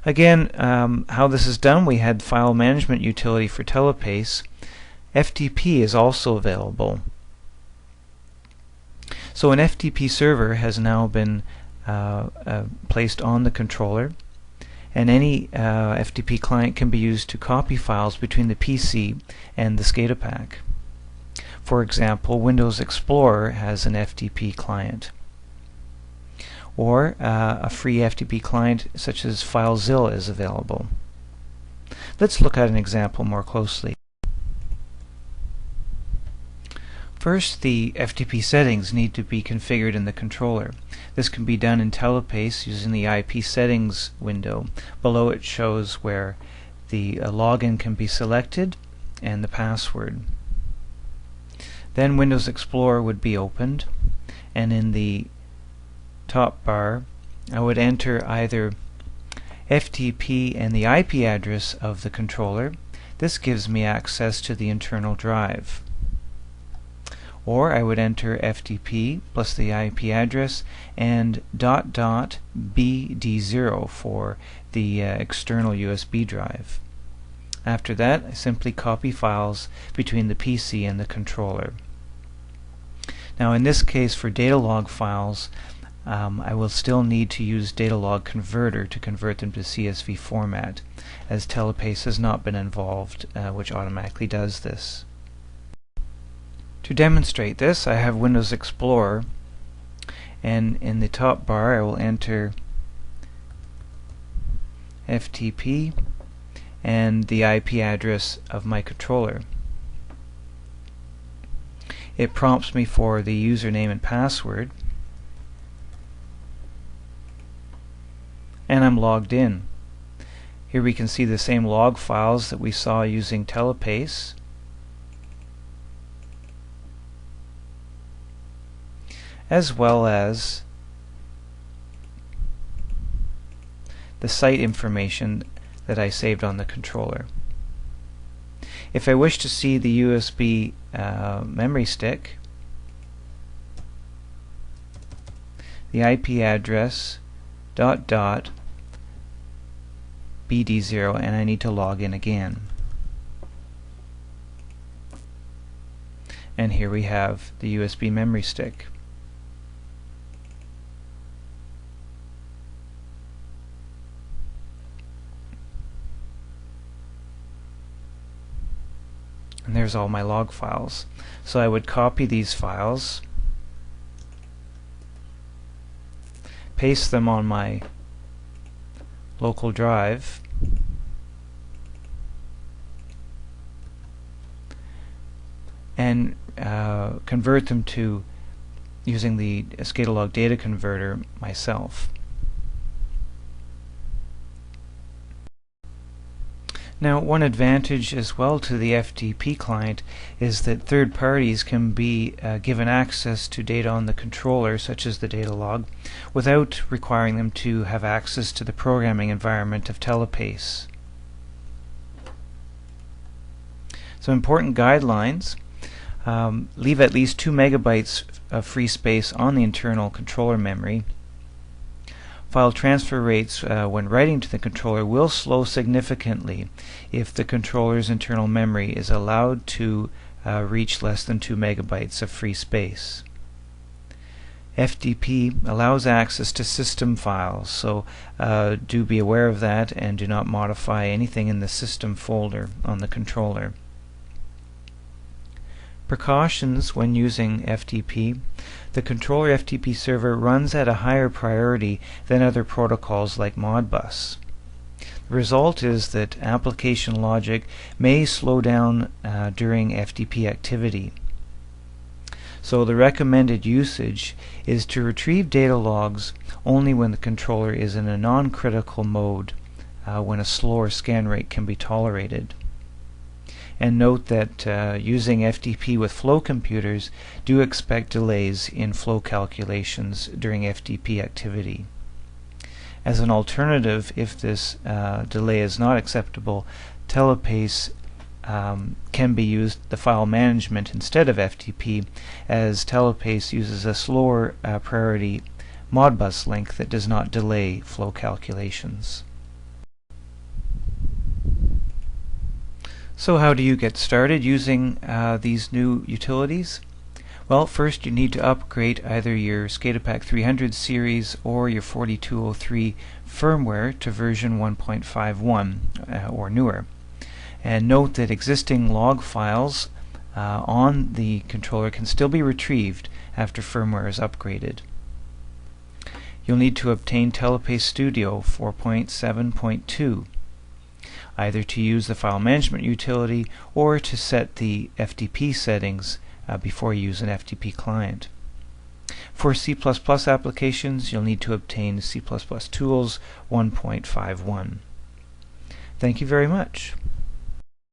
Again, how this is done, we had file management utility for TelePACE. FTP is also available. So an FTP server has now been placed on the controller, and any FTP client can be used to copy files between the PC and the SCADA-PAC. For example, Windows Explorer has an FTP client, or a free FTP client such as FileZilla is available. Let's look at an example more closely. First, the FTP settings need to be configured in the controller. This can be done in TelePACE using the IP settings window. Below it shows where the login can be selected and the password. Then Windows Explorer would be opened, and in the top bar I would enter either FTP and the IP address of the controller. This gives me access to the internal drive. Or I would enter FTP plus the IP address and ..bd0 for the external USB drive. After that, I simply copy files between the PC and the controller. Now in this case, for data log files, I will still need to use data log converter to convert them to CSV format, as TelePACE has not been involved, which automatically does this. To demonstrate this, I have Windows Explorer, and in the top bar I will enter FTP and the IP address of my controller. It prompts me for the username and password, and I'm logged in. Here we can see the same log files that we saw using TelePACE, as well as the site information that I saved on the controller. If I wish to see the USB memory stick, the IP address .bd0, and I need to log in again. And here we have the USB memory stick. And there's all my log files. So I would copy these files, paste them on my local drive, and convert them to using the SCADA data converter myself. Now, one advantage as well to the FTP client is that third parties can be given access to data on the controller, such as the data log, without requiring them to have access to the programming environment of TelePACE. Some important guidelines: leave at least 2 megabytes of free space on the internal controller memory. File transfer rates when writing to the controller will slow significantly if the controller's internal memory is allowed to reach less than 2 megabytes of free space. FTP allows access to system files, so do be aware of that and do not modify anything in the system folder on the controller. Precautions when using FTP: the controller FTP server runs at a higher priority than other protocols like Modbus. The result is that application logic may slow down during FTP activity. So the recommended usage is to retrieve data logs only when the controller is in a non-critical mode, when a slower scan rate can be tolerated. And note that using FTP with flow computers, do expect delays in flow calculations during FTP activity. As an alternative, if this delay is not acceptable, TelePACE can be used, the file management, instead of FTP, as TelePACE uses a slower priority Modbus link that does not delay flow calculations. So how do you get started using these new utilities? Well, first you need to upgrade either your SCADAPAC 300 series or your 4203 firmware to version 1.51 or newer. And note that existing log files on the controller can still be retrieved after firmware is upgraded. You'll need to obtain TelePACE Studio 4.7.2, either to use the file management utility or to set the FTP settings before you use an FTP client. For C++ applications, you'll need to obtain C++ Tools 1.51. Thank you very much.